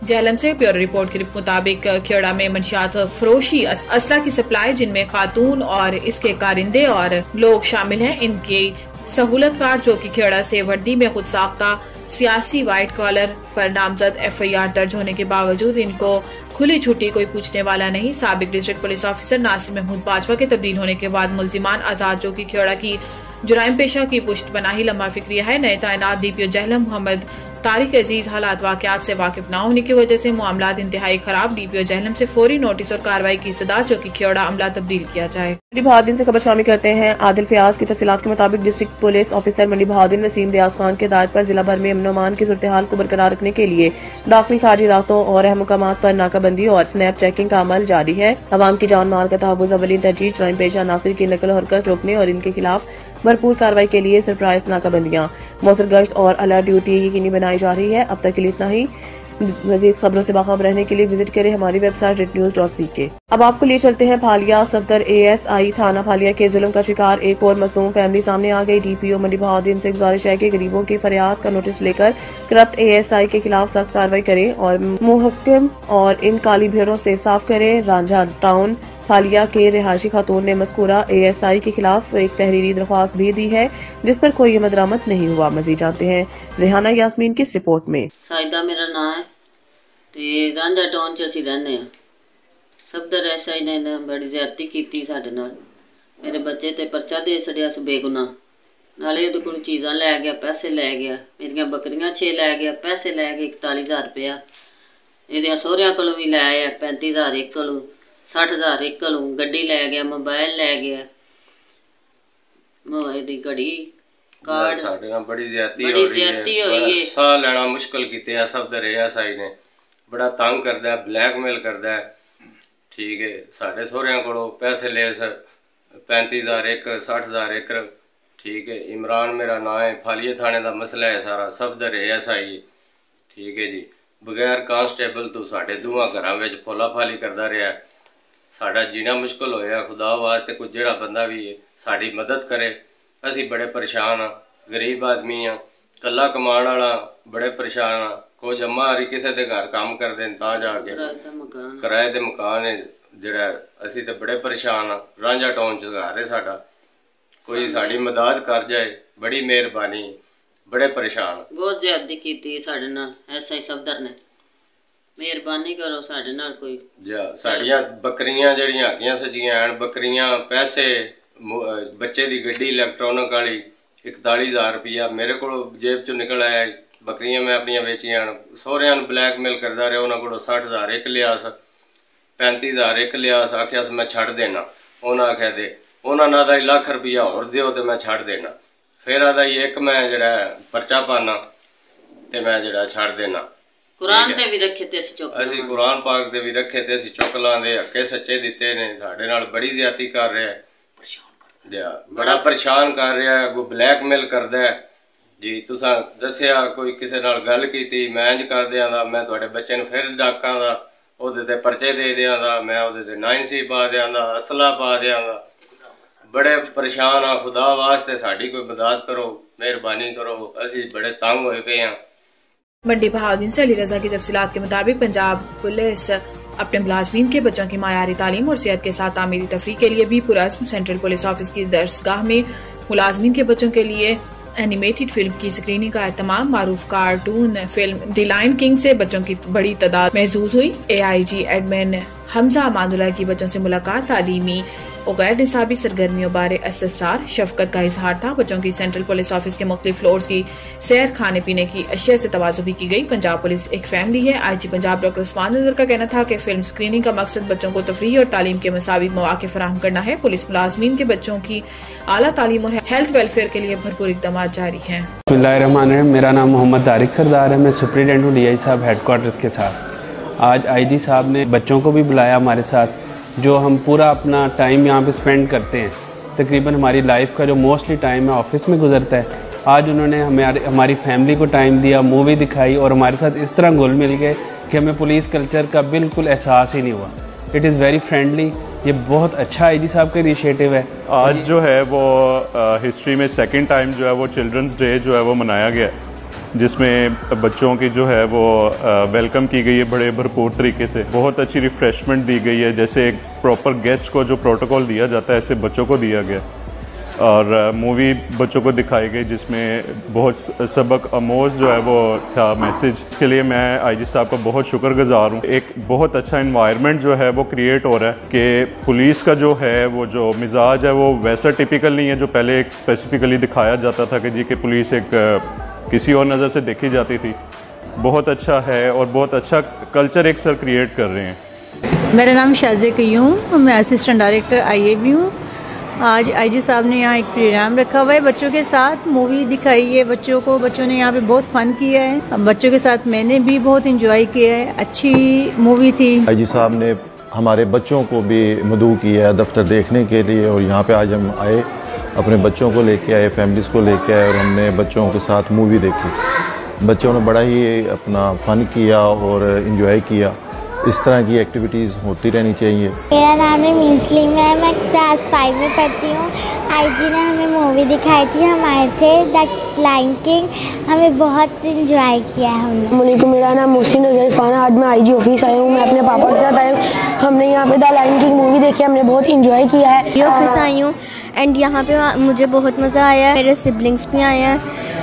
जहलम से bureau report के मुताबिक खेड़ा में मंशियात फरोशी असला की सप्लाई जिनमें खातून और इसके कारिंदे और लोग शामिल हैं, इनकी सहूलत कार जो कि खेड़ा से वर्दी में खुद साख्ता सियासी वाइट कॉलर पर नामजद FIR दर्ज होने के बावजूद इनको खुली छुट्टी कोई पूछने वाला नहीं। साबिक district police officer Nasir Mahmood Bajwa के तब्दील होने के बाद मुल्जिमान आजाद जो कि खेड़ा की जुराइम पेशा की पुश्त बनाही लम्हा फिक्रिया है। नए तैनात DPO जहलम मोहम्मद तारिक अजीज हालात वाकयात से वाकिफ न होने की वजह से मामलात इंतहाई खराब। DPO जहलम से फौरी नोटिस और कार्रवाई की सदा जो कि खेड़ा अमला तब्दील किया जाए। मंडी बहादुर से खबर शामिल करते हैं। आदिल फयाज की तफसीलात के मुताबिक डिस्ट्रिक्ट पुलिस ऑफिसर मंडी बहादुर नसीम रियाज खान के हिदायत पर जिला भर में अमन अमान की सूरत हाल को बरकरार रखने के लिए दाखिली खारजी रास्तों और अहम मुकामात पर नाकाबंदी और स्नैप चेकिंग का अमल जारी है। अवाम की जान माल का तहफ़्फ़ुज़ अव्वलीन तरजीह, जुराइम पेशा नासिर की नकल हरकत रोकने और इनके खिलाफ भरपूर कार्रवाई के लिए सरप्राइज नाकाबंदियां, मौसर गश्त और अलर्ट ड्यूटी यकीनी बनाई जा रही है। अब तक के लिए इतना ही। मज़ीद खबरों से बाखबर रहने के लिए विजिट करें हमारी वेबसाइट rednews.pk। अब आपको लिए चलते हैं फालिया सफदर ASI थाना फालिया के जुल्म का शिकार एक और मजलूम फैमिली सामने आ गई। DPO मंडी बहादुर से गुजारिश है कि गरीबों की फरियाद का नोटिस लेकर करप्ट ASI के खिलाफ सख्त कार्रवाई करें और मुहक्कम और इन काली भेड़ों से साफ करें। रांझा टाउन फालिया के रिहायशी खातून ने मज़कूरा ASI के खिलाफ एक तहरीरी दरख्वास्त भी दी है जिस पर कोई अमल दरामद नहीं हुआ। मजीद जानते हैं रेहाना यास्मीन की इस रिपोर्ट में। साइदा मेरा नाम है ते रांझा टाउन च असीं रहने हैं। सफदर SI ने बड़ी ज्यादती की साडे नाल। मेरे बच्चे ते परचा दे छड़िया स बेगुनाह, नाले इहदे कोल चीज़ां लै गया, पैसे लै गया, मेरियां बकरियां 6 लै गया, पैसे लै गए 41,000 रुपया। इहदे सहुरियां कोलों भी लै आया 35,000 एक कोलों, 60,000 एक कोलों, गड्डी लै गया, मोबाइल लै गया, दी घड़ी कार्ड। साडे नाल बड़ी ज्यादती होई है। साह लैना मुश्किल कीते सफदर ASI ने। बड़ा तंग करदा है, ब्लैकमेल करदा है। ठीक है, साढ़े सहुरियां कोलों पैसे ले 35,000 एक, 60,000 एक। ठीक है, इमरान मेरा नाम है, फालिया थाने का मसला है सारा, सफदर ASI। ठीक है जी, बगैर कांस्टेबल तो साढ़े दोवां घरां विच फोला फाली करदा रहा। साडा जीना मुश्किल होया। खुदा वास्ते कोई जिहड़ा बंदा भी है साडी मदद करे। असीं बड़े परेशान हाँ, गरीब आदमी हाँ, कला कमाण वाला, बड़े परेशान हाँ। कुछ अम्मा हरी किसी के घर काम करते हैं तां जाके किराए के मकान है जिहड़ा, असीं ते बड़े परेशान हाँ। रांझा टाउन च घर है साडा, कोई साडी मदद कर जाए बड़ी मेहरबानी। बड़े परेशान, बहुत ज्यादती की साडे नाल SI सफदर ने। मेहरबानी करो साडे नाल कोई। साडियां बकरियां जड़ियां हगियां सजियां हैं, बकरियां, पैसे, बच्चे की गड्डी इलैक्ट्रॉनिक वाली 41,000 रुपया मेरे को जेब चो निकल आया। बकरियां मैं अपनियां बेचियां। सहुरियां ब्लैकमेल करता रहा, उन्होंने को 60,000 एक लिया, 35,000 एक लिया, आख्या मैं छड़ देना। उन्हें आख्या दे, उन्होंने आदा लाख रुपया होर दिओ तो मैं छड़ देना। फिर आदा एक मैं जड़ा परचा पाना ते मैं जड़ा छड़ देना। कुरान ते भी रखे ते असीं कुरान पाक दे भी रखे ते असीं चुक लांदे, हक्के सच्चे दिते ने। साडे नाल बड़ी ज्यादती कर रहा है, बड़ा परेशान कर रहा है, कोई ब्लैकमेल करदा है जी। तुसां दस्सिया कोई किसी नाल गल कीती, मैं इंज कर दियां, मैं तुहाडे बच्चे नूं फिर डाकां दा ओहदे ते परचे दे दियां, मैं ओहदे ते 9C पा दियां, असला पा दियां। बड़े परेशान हाँ। खुदा वास्ते साडी कोई मदद करो, मेहरबानी करो, असीं बड़े तंग होए पे हाँ। मंडी बहादुर से अली रजा की तफसीलात के मुताबिक पंजाब पुलिस अपने मुलाजमीन के बच्चों की मायारी तालीम और सेहत के साथ तामीरी तफरीह के लिए भी पुरअज़्म सेंट्रल पुलिस ऑफिस की दरसगाह में मुलाजमीन के बच्चों के लिए एनिमेटेड फिल्म की स्क्रीनिंग का एहतमाम। मारूफ cartoon film the Lion King से बच्चों की बड़ी तादाद महसूस हुई। AIG एडमिन हमजा अमानुल्लाह की बच्चों से मुलाकात, तालीमी और गैर निसाबी सरगर्मियों बारे इस्तफसार, शफकत का इजहार था। बच्चों की सेंट्रल पुलिस ऑफिस के मुख्तलिफ फ्लोर्स की सैर, खाने पीने की अशिया से तवाज़ु भी की गई। पंजाब पुलिस एक फैमिली है। IG पंजाब डॉक्टर उस्मान नज़र का कहना था कि फिल्म स्क्रीनिंग का मकसद बच्चों को तफरीह और तालीम के मुसावी मौके फराहम करना है। पुलिस मुलाजमीन के बच्चों की आला तालीम और हेल्थ वेलफेयर के लिए भरपूर इक़दाम जारी हैं। बिस्मिल्लाहिर्रहमानिर्रहीम। मेरा नाम मोहम्मद तारिक सरदार है। मैं सुप्रीडेंट हूँ DI साहब हेडक्वार्टर्स के साथ। आज IG साहब ने बच्चों को भी बुलाया हमारे साथ, जो हम पूरा अपना टाइम यहाँ पे स्पेंड करते हैं। तकरीबन हमारी लाइफ का जो मोस्टली टाइम है ऑफिस में गुजरता है। आज उन्होंने हमारी फैमिली को टाइम दिया, मूवी दिखाई और हमारे साथ इस तरह घुल मिल गए कि हमें पुलिस कल्चर का बिल्कुल एहसास ही नहीं हुआ। It is very friendly. ये बहुत अच्छा IG साहब का इनिशिएटिव है। आज जो है वो हिस्ट्री में सेकंड टाइम जो है वो चिल्ड्रंस डे जो है वो मनाया गया है। जिसमें बच्चों की जो है वो वेलकम की गई है बड़े भरपूर तरीके से। बहुत अच्छी रिफ़्रेशमेंट दी गई है, जैसे एक प्रॉपर गेस्ट को जो प्रोटोकॉल दिया जाता है ऐसे बच्चों को दिया गया। और मूवी बच्चों को दिखाई गई जिसमें बहुत सबक आमोज़ जो है वो था मैसेज। इसके लिए मैं आईजी साहब का बहुत शुक्रगुजार हूँ। एक बहुत अच्छा इन्वायरमेंट जो है वो क्रिएट हो रहा है कि पुलिस का जो है वो जो मिजाज है वो वैसा टिपिकल नहीं है जो पहले एक स्पेसिफिकली दिखाया जाता था कि जी कि पुलिस एक किसी और नज़र से देखी जाती थी। बहुत अच्छा है और बहुत अच्छा कल्चर एक सर क्रिएट कर रहे हैं। मेरा नाम शाज़े क़य्यूम, मैं असिस्टेंट डायरेक्टर IAB हूँ। आज आईजी साहब ने यहाँ एक प्रोग्राम रखा हुआ है, बच्चों के साथ मूवी दिखाई है बच्चों को। बच्चों ने यहाँ पे बहुत फ़न किया है, बच्चों के साथ मैंने भी बहुत इंजॉय किया है। अच्छी मूवी थी। आईजी साहब ने हमारे बच्चों को भी मदऊ किया है दफ्तर देखने के लिए, और यहाँ पे आज हम आए, अपने बच्चों को लेके आए, फैमिलीज़ को लेके आए, और हमने बच्चों के साथ मूवी देखी। बच्चों ने बड़ा ही अपना फ़न किया और इन्जॉय किया। इस तरह की एक्टिविटीज़ होती रहनी चाहिए। मेरा नाम है मीनसली, मैं क्लास 5 में पढ़ती हूँ। आईजी ने हमें मूवी दिखाई थी, हम आए थे द लायन किंग, हमें बहुत इंजॉय किया है हमने। मेरा नाम मोहसिन इरफान, आज मैं आईजी ऑफिस आया हूँ। मैं अपने पापा के साथ आया हूँ। हमने यहाँ पे द लायन किंग मूवी देखी, हमने बहुत इंजॉय किया है। ऑफिस आई हूँ एंड यहाँ पे मुझे बहुत मज़ा आया। मेरे सिबलिंग्स भी आए हैं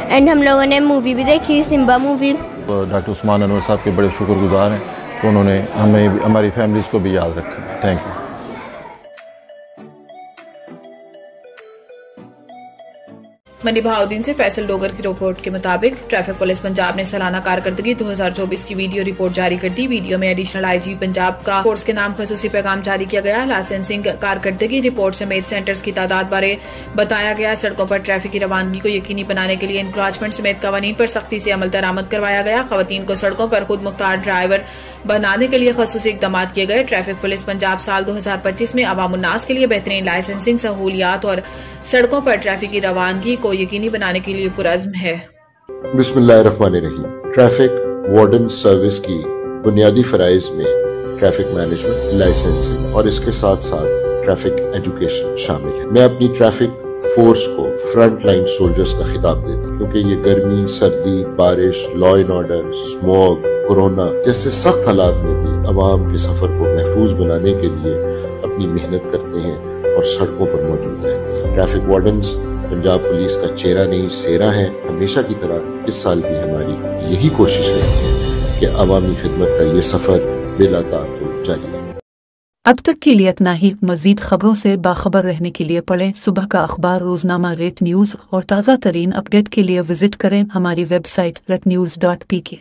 एंड हम लोगों ने मूवी भी देखी, सिम्बा मूवी। डॉक्टर उस्मान अनवर साहब के बड़े शुक्रगुजार हैं, तो उन्होंने हमें हमारी फैमिलीज़ को भी याद रखा। Thank you. मंडी बहाउद्दीन से फैसल डोगर की रिपोर्ट के मुताबिक ट्रैफिक पुलिस पंजाब ने सालाना कारकर्दगी 2024 की वीडियो रिपोर्ट जारी कर दी। वीडियो में एडिशनल आईजी पंजाब का फोर्स के नाम खसूसी पैगाम जारी किया गया। लाइसेंसिंग कारकर्दगी रिपोर्ट समेत सेंटर्स की तादाद बारे बताया गया। सड़कों पर ट्रैफिक की रवानगी को यकीनी बनाने के लिए इंक्राचमेंट समेत कवानीन पर सख्ती से अमल दरामद करवाया गया। खवातीन को सड़कों पर खुद मुख्तार ड्राइवर बनाने के लिए खसूसी इक़दाम किए गए। ट्रैफिक पुलिस पंजाब साल 2025 में अवामुन्नास के लिए बेहतरीन लाइसेंसिंग सहूलियात और सड़कों पर ट्रैफिक की रवानगी को यकीनी बनाने के लिए पुरअज़्म है। बिस्मिल्लाहिर्रहमानिर्रहीम। ट्रैफिक वार्डन सर्विस की बुनियादी फराइज में ट्रैफिक मैनेजमेंट, लाइसेंसिंग और इसके साथ साथ ट्रैफिक एजुकेशन शामिल है। मैं अपनी ट्रैफिक फोर्स को फ्रंट लाइन सोल्जर्स का खिताब देता हूँ, क्योंकि ये गर्मी, सर्दी, बारिश, law and order, smog, corona जैसे सख्त हालात में भी अवाम के सफर को महफूज बनाने के लिए अपनी मेहनत करते हैं और सड़कों पर मौजूद रहते हैं। ट्रैफिक वार्डन्स पंजाब पुलिस का चेहरा नहीं सेहरा है। हमेशा की तरह इस साल भी हमारी यही कोशिश रहती है कि अवामी खिदमत का ये सफर बिला ताअत्तुल जारी रहे। अब तक के लिए इतना ही। मजीद खबरों से बाखबर रहने के लिए पढ़ें सुबह का अखबार, रोजनामा रेट न्यूज़ और ताज़ा तरीन अपडेट के लिए विजिट करें हमारी वेबसाइट retnews.pk।